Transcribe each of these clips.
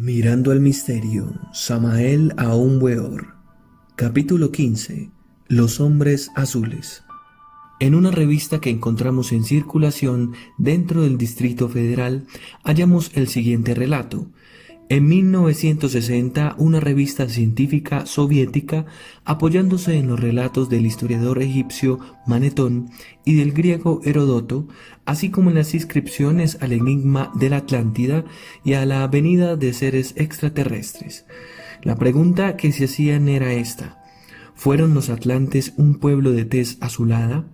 Mirando al misterio, Samael Aún Weor. Capítulo 15. Los hombres azules. En una revista que encontramos en circulación dentro del Distrito Federal, hallamos el siguiente relato. En 1960, una revista científica soviética, apoyándose en los relatos del historiador egipcio Manetón y del griego Heródoto, así como en las inscripciones al enigma de la Atlántida y a la venida de seres extraterrestres. La pregunta que se hacían era esta: ¿fueron los atlantes un pueblo de tez azulada?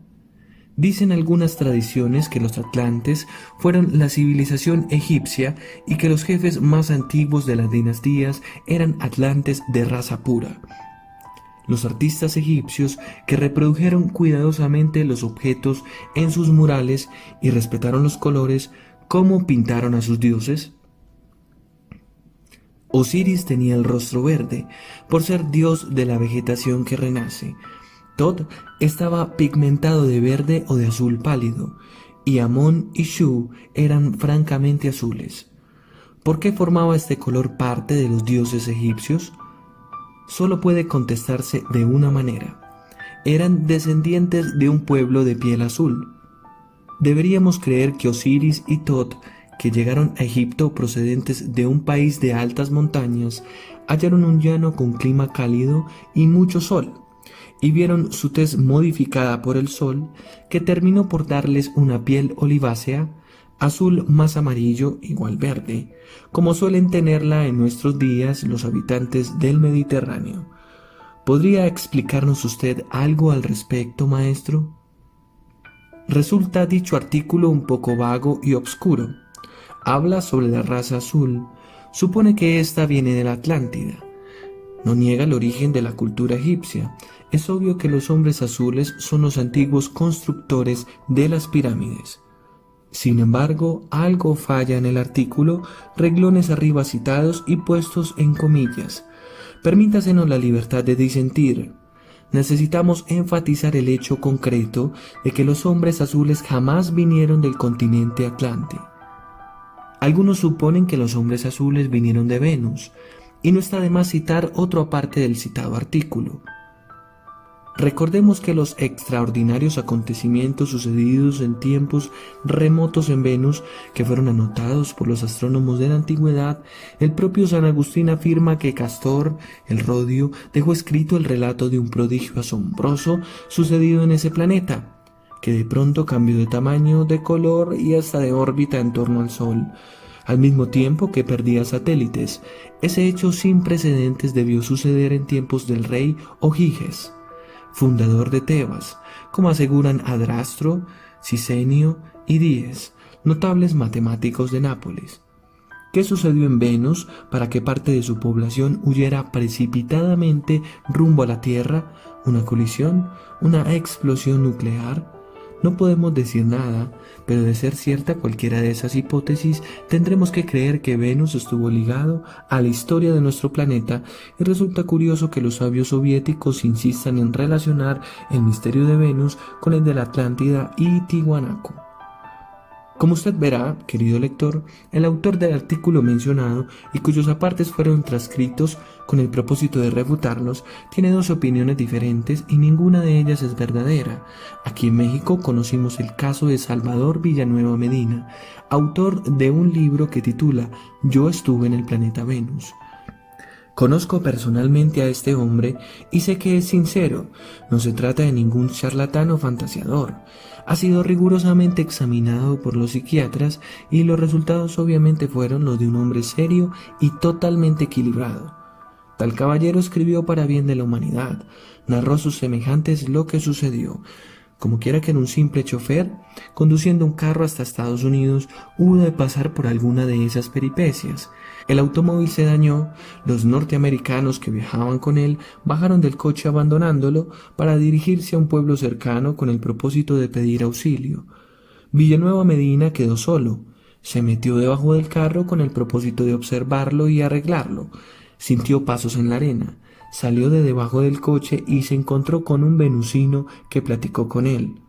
Dicen algunas tradiciones que los atlantes fueron la civilización egipcia y que los jefes más antiguos de las dinastías eran atlantes de raza pura. Los artistas egipcios que reprodujeron cuidadosamente los objetos en sus murales y respetaron los colores, ¿cómo pintaron a sus dioses? Osiris tenía el rostro verde, por ser dios de la vegetación que renace. Tot estaba pigmentado de verde o de azul pálido, y Amón y Shu eran francamente azules. ¿Por qué formaba este color parte de los dioses egipcios? Solo puede contestarse de una manera. Eran descendientes de un pueblo de piel azul. Deberíamos creer que Osiris y Tot, que llegaron a Egipto procedentes de un país de altas montañas, hallaron un llano con clima cálido y mucho sol, y vieron su tez modificada por el sol, que terminó por darles una piel olivácea, azul más amarillo igual verde, como suelen tenerla en nuestros días los habitantes del Mediterráneo. ¿Podría explicarnos usted algo al respecto, maestro? Resulta dicho artículo un poco vago y obscuro. Habla sobre la raza azul, supone que ésta viene de la Atlántida. No niega el origen de la cultura egipcia. Es obvio que los hombres azules son los antiguos constructores de las pirámides. Sin embargo, algo falla en el artículo, renglones arriba citados y puestos en comillas. Permítasenos la libertad de disentir. Necesitamos enfatizar el hecho concreto de que los hombres azules jamás vinieron del continente Atlante. Algunos suponen que los hombres azules vinieron de Venus, y no está de más citar otro aparte del citado artículo. Recordemos que los extraordinarios acontecimientos sucedidos en tiempos remotos en Venus, que fueron anotados por los astrónomos de la antigüedad, el propio San Agustín afirma que Castor, el Rodio, dejó escrito el relato de un prodigio asombroso sucedido en ese planeta, que de pronto cambió de tamaño, de color y hasta de órbita en torno al Sol, al mismo tiempo que perdía satélites. Ese hecho sin precedentes debió suceder en tiempos del rey Ojiges, fundador de Tebas, como aseguran Adrastro, Sisenio y Díez, notables matemáticos de Nápoles. ¿Qué sucedió en Venus para que parte de su población huyera precipitadamente rumbo a la Tierra? ¿Una colisión? ¿Una explosión nuclear? No podemos decir nada, pero de ser cierta cualquiera de esas hipótesis, tendremos que creer que Venus estuvo ligado a la historia de nuestro planeta, y resulta curioso que los sabios soviéticos insistan en relacionar el misterio de Venus con el de la Atlántida y Tiwanaku. Como usted verá, querido lector, el autor del artículo mencionado, y cuyos apartes fueron transcritos con el propósito de refutarlos, tiene dos opiniones diferentes y ninguna de ellas es verdadera. Aquí en México conocimos el caso de Salvador Villanueva Medina, autor de un libro que titula Yo estuve en el planeta Venus. Conozco personalmente a este hombre y sé que es sincero, no se trata de ningún charlatán o fantaseador. Ha sido rigurosamente examinado por los psiquiatras y los resultados obviamente fueron los de un hombre serio y totalmente equilibrado. Tal caballero escribió para bien de la humanidad, narró a sus semejantes lo que sucedió. Como quiera que en un simple chofer, conduciendo un carro hasta Estados Unidos, hubo de pasar por alguna de esas peripecias. El automóvil se dañó, los norteamericanos que viajaban con él bajaron del coche abandonándolo para dirigirse a un pueblo cercano con el propósito de pedir auxilio. Villanueva Medina quedó solo, se metió debajo del carro con el propósito de observarlo y arreglarlo. Sintió pasos en la arena. Salió de debajo del coche y se encontró con un venusino que platicó con él.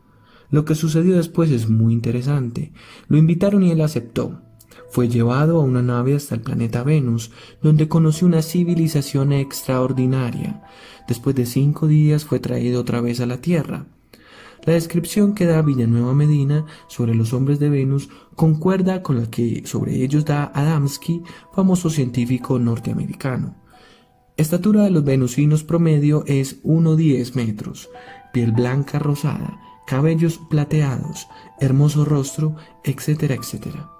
Lo que sucedió después es muy interesante. Lo invitaron y él aceptó. Fue llevado a una nave hasta el planeta Venus, donde conoció una civilización extraordinaria. Después de 5 días fue traído otra vez a la Tierra. La descripción que da Villanueva Medina sobre los hombres de Venus concuerda con la que sobre ellos da Adamski, famoso científico norteamericano. Estatura de los venusinos promedio es 1,10 metros, piel blanca rosada, cabellos plateados, hermoso rostro, etcétera, etcétera.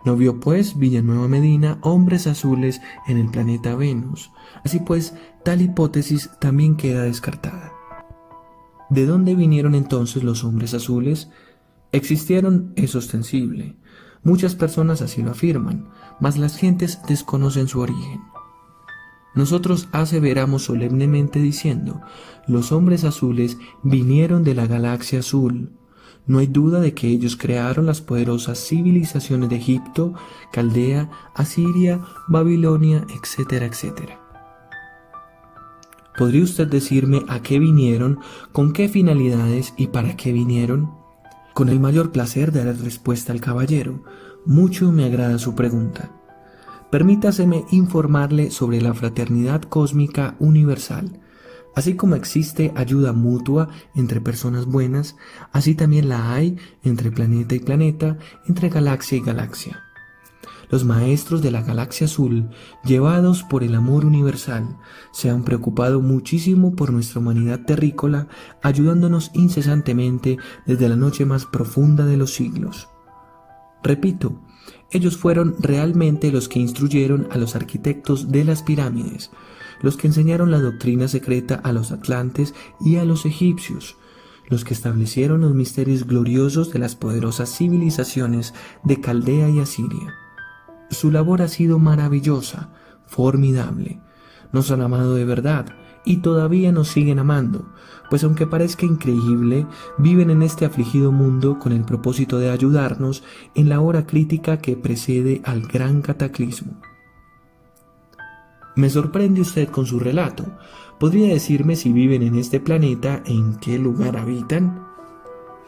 No vio pues Villanueva Medina hombres azules en el planeta Venus. Así pues, tal hipótesis también queda descartada. ¿De dónde vinieron entonces los hombres azules? Existieron es ostensible. Muchas personas así lo afirman, mas las gentes desconocen su origen. Nosotros aseveramos solemnemente diciendo, los hombres azules vinieron de la galaxia azul. No hay duda de que ellos crearon las poderosas civilizaciones de Egipto, Caldea, Asiria, Babilonia, etcétera, etcétera. ¿Podría usted decirme a qué vinieron, con qué finalidades y para qué vinieron? Con el mayor placer daré respuesta al caballero. Mucho me agrada su pregunta. Permítaseme informarle sobre la fraternidad cósmica universal. Así como existe ayuda mutua entre personas buenas, así también la hay entre planeta y planeta, entre galaxia y galaxia. Los maestros de la galaxia azul, llevados por el amor universal, se han preocupado muchísimo por nuestra humanidad terrícola, ayudándonos incesantemente desde la noche más profunda de los siglos. Repito, ellos fueron realmente los que instruyeron a los arquitectos de las pirámides, los que enseñaron la doctrina secreta a los atlantes y a los egipcios, los que establecieron los misterios gloriosos de las poderosas civilizaciones de Caldea y Asiria. Su labor ha sido maravillosa, formidable. Nos han amado de verdad y todavía nos siguen amando, pues aunque parezca increíble, viven en este afligido mundo con el propósito de ayudarnos en la hora crítica que precede al gran cataclismo. Me sorprende usted con su relato. ¿Podría decirme si viven en este planeta e en qué lugar habitan?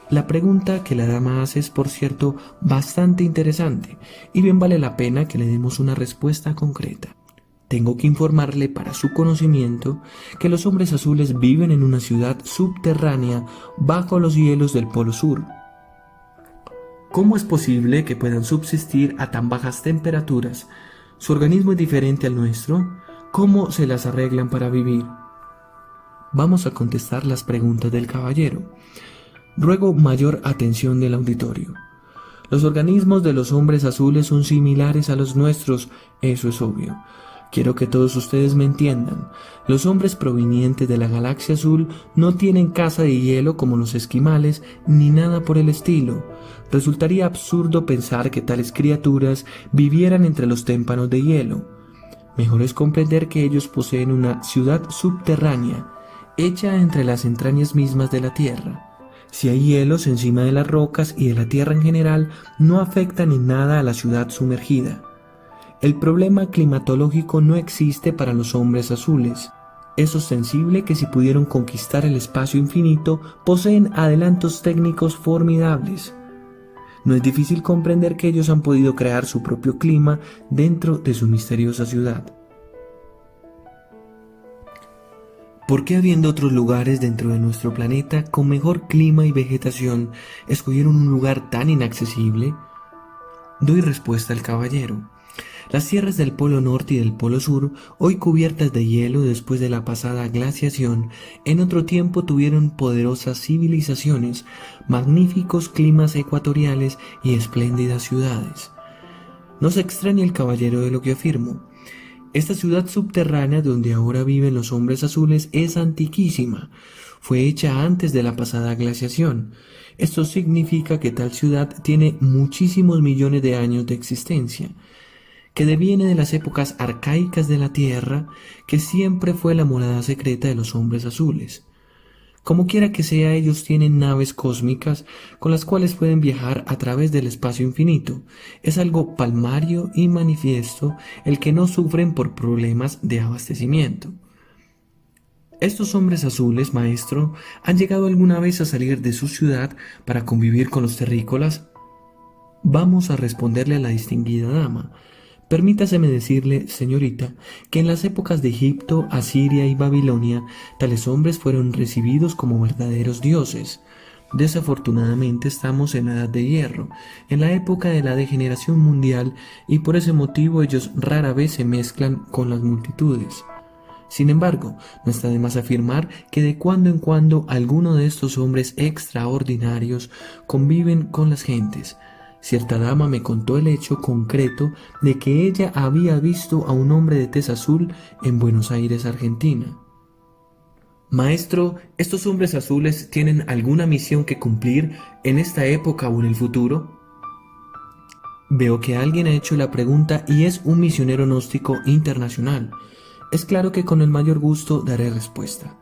La pregunta que la dama hace es, por cierto, bastante interesante y bien vale la pena que le demos una respuesta concreta. Tengo que informarle para su conocimiento que los hombres azules viven en una ciudad subterránea bajo los hielos del Polo Sur. ¿Cómo es posible que puedan subsistir a tan bajas temperaturas? ¿Su organismo es diferente al nuestro? ¿Cómo se las arreglan para vivir? Vamos a contestar las preguntas del caballero. Ruego mayor atención del auditorio. Los organismos de los hombres azules son similares a los nuestros, eso es obvio. Quiero que todos ustedes me entiendan. Los hombres provenientes de la galaxia azul no tienen casa de hielo como los esquimales, ni nada por el estilo. Resultaría absurdo pensar que tales criaturas vivieran entre los témpanos de hielo. Mejor es comprender que ellos poseen una ciudad subterránea, hecha entre las entrañas mismas de la Tierra. Si hay hielos encima de las rocas y de la Tierra en general, no afectan en nada a la ciudad sumergida. El problema climatológico no existe para los hombres azules. Es ostensible que si pudieron conquistar el espacio infinito, poseen adelantos técnicos formidables. No es difícil comprender que ellos han podido crear su propio clima dentro de su misteriosa ciudad. ¿Por qué, habiendo otros lugares dentro de nuestro planeta con mejor clima y vegetación, escogieron un lugar tan inaccesible? Doy respuesta al caballero. Las tierras del Polo Norte y del Polo Sur, hoy cubiertas de hielo después de la pasada glaciación, en otro tiempo tuvieron poderosas civilizaciones, magníficos climas ecuatoriales y espléndidas ciudades. No se extrañe el caballero de lo que afirmo. Esta ciudad subterránea donde ahora viven los hombres azules es antiquísima. Fue hecha antes de la pasada glaciación. Esto significa que tal ciudad tiene muchísimos millones de años de existencia, que deviene de las épocas arcaicas de la Tierra, que siempre fue la morada secreta de los hombres azules. Como quiera que sea, ellos tienen naves cósmicas con las cuales pueden viajar a través del espacio infinito. Es algo palmario y manifiesto el que no sufren por problemas de abastecimiento. ¿Estos hombres azules, maestro, han llegado alguna vez a salir de su ciudad para convivir con los terrícolas? Vamos a responderle a la distinguida dama. Permítaseme decirle, señorita, que en las épocas de Egipto, Asiria y Babilonia, tales hombres fueron recibidos como verdaderos dioses. Desafortunadamente estamos en la edad de hierro, en la época de la degeneración mundial, y por ese motivo ellos rara vez se mezclan con las multitudes. Sin embargo, no está de más afirmar que de cuando en cuando alguno de estos hombres extraordinarios conviven con las gentes. Cierta dama me contó el hecho concreto de que ella había visto a un hombre de tez azul en Buenos Aires, Argentina. Maestro, ¿estos hombres azules tienen alguna misión que cumplir en esta época o en el futuro? Veo que alguien ha hecho la pregunta y es un misionero gnóstico internacional. Es claro que con el mayor gusto daré respuesta.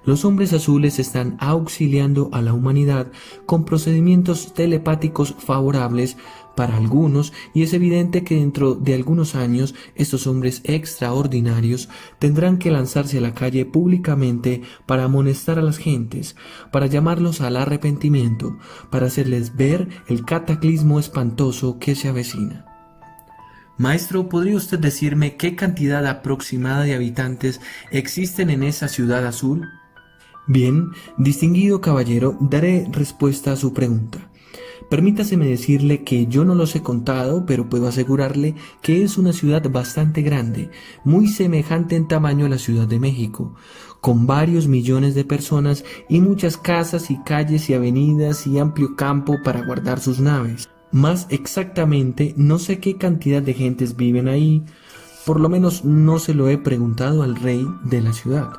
Los hombres azules están auxiliando a la humanidad con procedimientos telepáticos favorables para algunos, y es evidente que dentro de algunos años estos hombres extraordinarios tendrán que lanzarse a la calle públicamente para amonestar a las gentes, para llamarlos al arrepentimiento, para hacerles ver el cataclismo espantoso que se avecina. Maestro, ¿podría usted decirme qué cantidad aproximada de habitantes existen en esa ciudad azul? Bien, distinguido caballero, daré respuesta a su pregunta. Permítaseme decirle que yo no los he contado, pero puedo asegurarle que es una ciudad bastante grande, muy semejante en tamaño a la Ciudad de México, con varios millones de personas y muchas casas y calles y avenidas y amplio campo para guardar sus naves. Más exactamente, no sé qué cantidad de gentes viven ahí, por lo menos no se lo he preguntado al rey de la ciudad.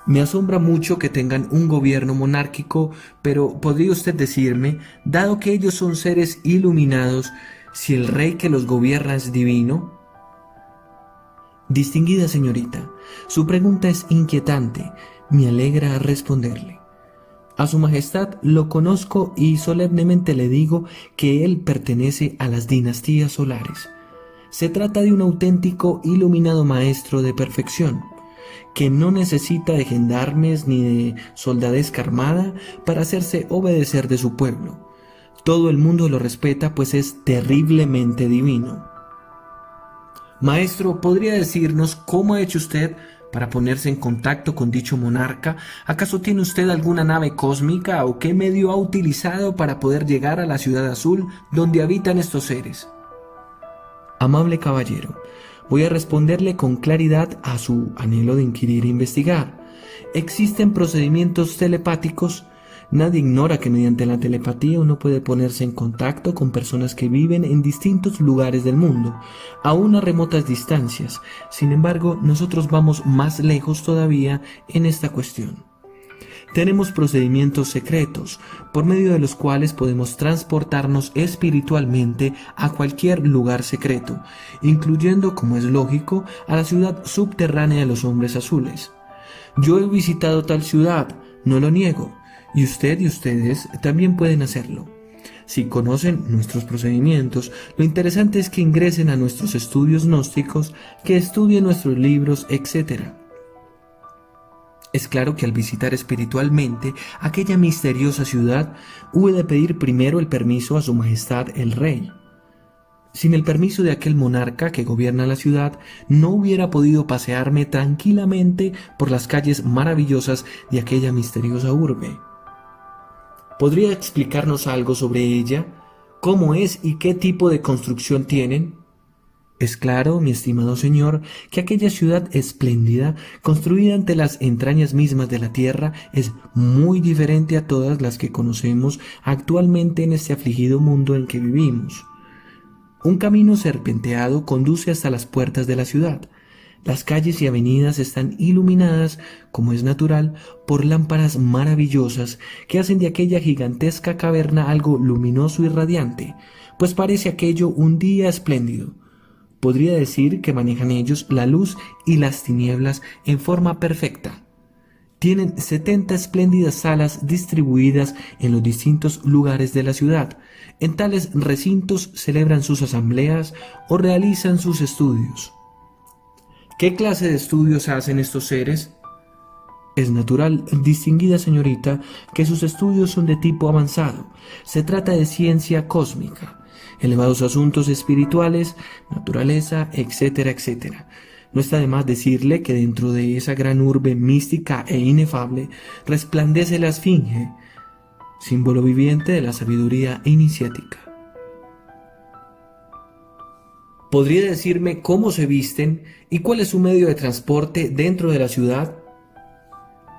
Me asombra mucho que tengan un gobierno monárquico, pero ¿podría usted decirme, dado que ellos son seres iluminados, si el rey que los gobierna es divino? Distinguida señorita, su pregunta es inquietante, me alegra responderle. A su majestad lo conozco y solemnemente le digo que él pertenece a las dinastías solares. Se trata de un auténtico iluminado maestro de perfección, que no necesita de gendarmes ni de soldadesca armada para hacerse obedecer de su pueblo. Todo el mundo lo respeta, pues es terriblemente divino. Maestro, ¿podría decirnos cómo ha hecho usted para ponerse en contacto con dicho monarca? ¿Acaso tiene usted alguna nave cósmica o qué medio ha utilizado para poder llegar a la Ciudad Azul donde habitan estos seres? Amable caballero, voy a responderle con claridad a su anhelo de inquirir e investigar. Existen procedimientos telepáticos. Nadie ignora que mediante la telepatía uno puede ponerse en contacto con personas que viven en distintos lugares del mundo, a unas remotas distancias. Sin embargo, nosotros vamos más lejos todavía en esta cuestión. Tenemos procedimientos secretos, por medio de los cuales podemos transportarnos espiritualmente a cualquier lugar secreto, incluyendo, como es lógico, a la ciudad subterránea de los hombres azules. Yo he visitado tal ciudad, no lo niego, y usted y ustedes también pueden hacerlo. Si conocen nuestros procedimientos, lo interesante es que ingresen a nuestros estudios gnósticos, que estudien nuestros libros, etc. Es claro que al visitar espiritualmente aquella misteriosa ciudad, hube de pedir primero el permiso a su majestad el rey. Sin el permiso de aquel monarca que gobierna la ciudad, no hubiera podido pasearme tranquilamente por las calles maravillosas de aquella misteriosa urbe. ¿Podría explicarnos algo sobre ella? ¿Cómo es y qué tipo de construcción tienen? Es claro, mi estimado señor, que aquella ciudad espléndida, construida ante las entrañas mismas de la tierra, es muy diferente a todas las que conocemos actualmente en este afligido mundo en que vivimos. Un camino serpenteado conduce hasta las puertas de la ciudad. Las calles y avenidas están iluminadas, como es natural, por lámparas maravillosas que hacen de aquella gigantesca caverna algo luminoso y radiante, pues parece aquello un día espléndido. Podría decir que manejan ellos la luz y las tinieblas en forma perfecta. Tienen 70 espléndidas salas distribuidas en los distintos lugares de la ciudad. En tales recintos celebran sus asambleas o realizan sus estudios. ¿Qué clase de estudios hacen estos seres? Es natural, distinguida señorita, que sus estudios son de tipo avanzado. Se trata de ciencia cósmica, elevados asuntos espirituales, naturaleza, etcétera, etcétera. No está de más decirle que dentro de esa gran urbe mística e inefable resplandece la esfinge, símbolo viviente de la sabiduría iniciática. ¿Podría decirme cómo se visten y cuál es su medio de transporte dentro de la ciudad?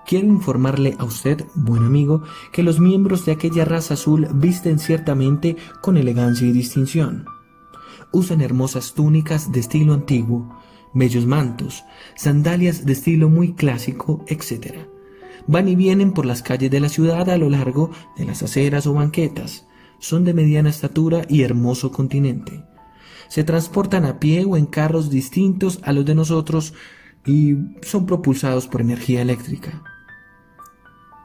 Quiero informarle a usted, buen amigo, que los miembros de aquella raza azul visten ciertamente con elegancia y distinción. Usan hermosas túnicas de estilo antiguo, bellos mantos, sandalias de estilo muy clásico, etc. Van y vienen por las calles de la ciudad a lo largo de las aceras o banquetas. Son de mediana estatura y hermoso continente. Se transportan a pie o en carros distintos a los de nosotros y son propulsados por energía eléctrica.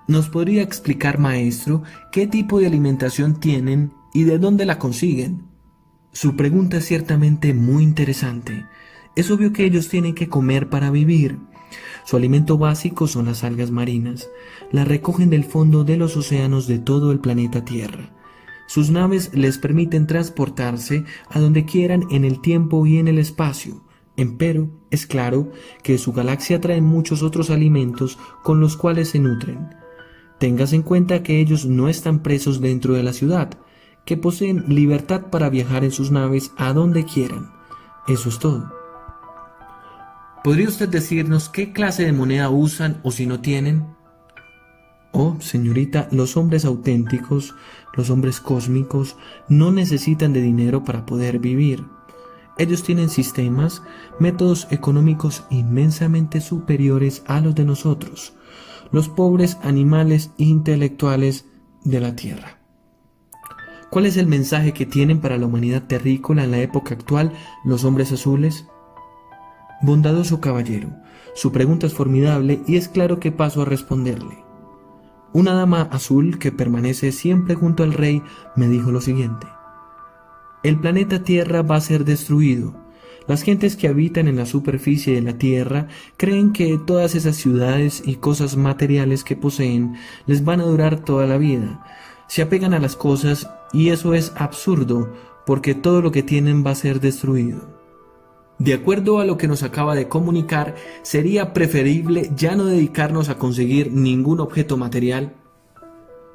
¿Nos podría explicar, maestro, qué tipo de alimentación tienen y de dónde la consiguen? Su pregunta es ciertamente muy interesante. Es obvio que ellos tienen que comer para vivir. Su alimento básico son las algas marinas. Las recogen del fondo de los océanos de todo el planeta Tierra. Sus naves les permiten transportarse a donde quieran en el tiempo y en el espacio. Empero, es claro que su galaxia trae muchos otros alimentos con los cuales se nutren. Tengas en cuenta que ellos no están presos dentro de la ciudad, que poseen libertad para viajar en sus naves a donde quieran. Eso es todo. ¿Podría usted decirnos qué clase de moneda usan o si no tienen? Oh, señorita, los hombres auténticos, los hombres cósmicos, no necesitan de dinero para poder vivir. Ellos tienen sistemas, métodos económicos inmensamente superiores a los de nosotros, los pobres animales intelectuales de la Tierra. ¿Cuál es el mensaje que tienen para la humanidad terrícola en la época actual los hombres azules? Bondadoso caballero, su pregunta es formidable y es claro que paso a responderle. Una dama azul que permanece siempre junto al rey me dijo lo siguiente: el planeta Tierra va a ser destruido. Las gentes que habitan en la superficie de la Tierra creen que todas esas ciudades y cosas materiales que poseen les van a durar toda la vida. Se apegan a las cosas y eso es absurdo porque todo lo que tienen va a ser destruido. De acuerdo a lo que nos acaba de comunicar, ¿sería preferible ya no dedicarnos a conseguir ningún objeto material?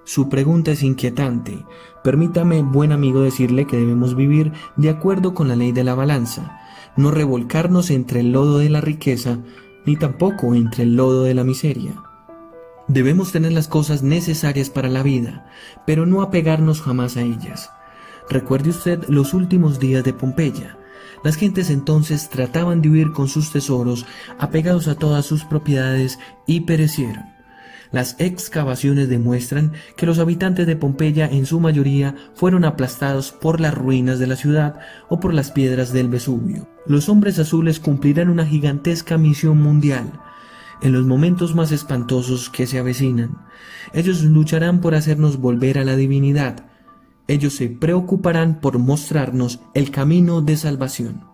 Su pregunta es inquietante. Permítame, buen amigo, decirle que debemos vivir de acuerdo con la ley de la balanza, no revolcarnos entre el lodo de la riqueza, ni tampoco entre el lodo de la miseria. Debemos tener las cosas necesarias para la vida, pero no apegarnos jamás a ellas. Recuerde usted los últimos días de Pompeya. Las gentes entonces trataban de huir con sus tesoros, apegados a todas sus propiedades, y perecieron. Las excavaciones demuestran que los habitantes de Pompeya en su mayoría fueron aplastados por las ruinas de la ciudad o por las piedras del Vesubio. Los hombres azules cumplirán una gigantesca misión mundial. En los momentos más espantosos que se avecinan, ellos lucharán por hacernos volver a la divinidad. Ellos se preocuparán por mostrarnos el camino de salvación.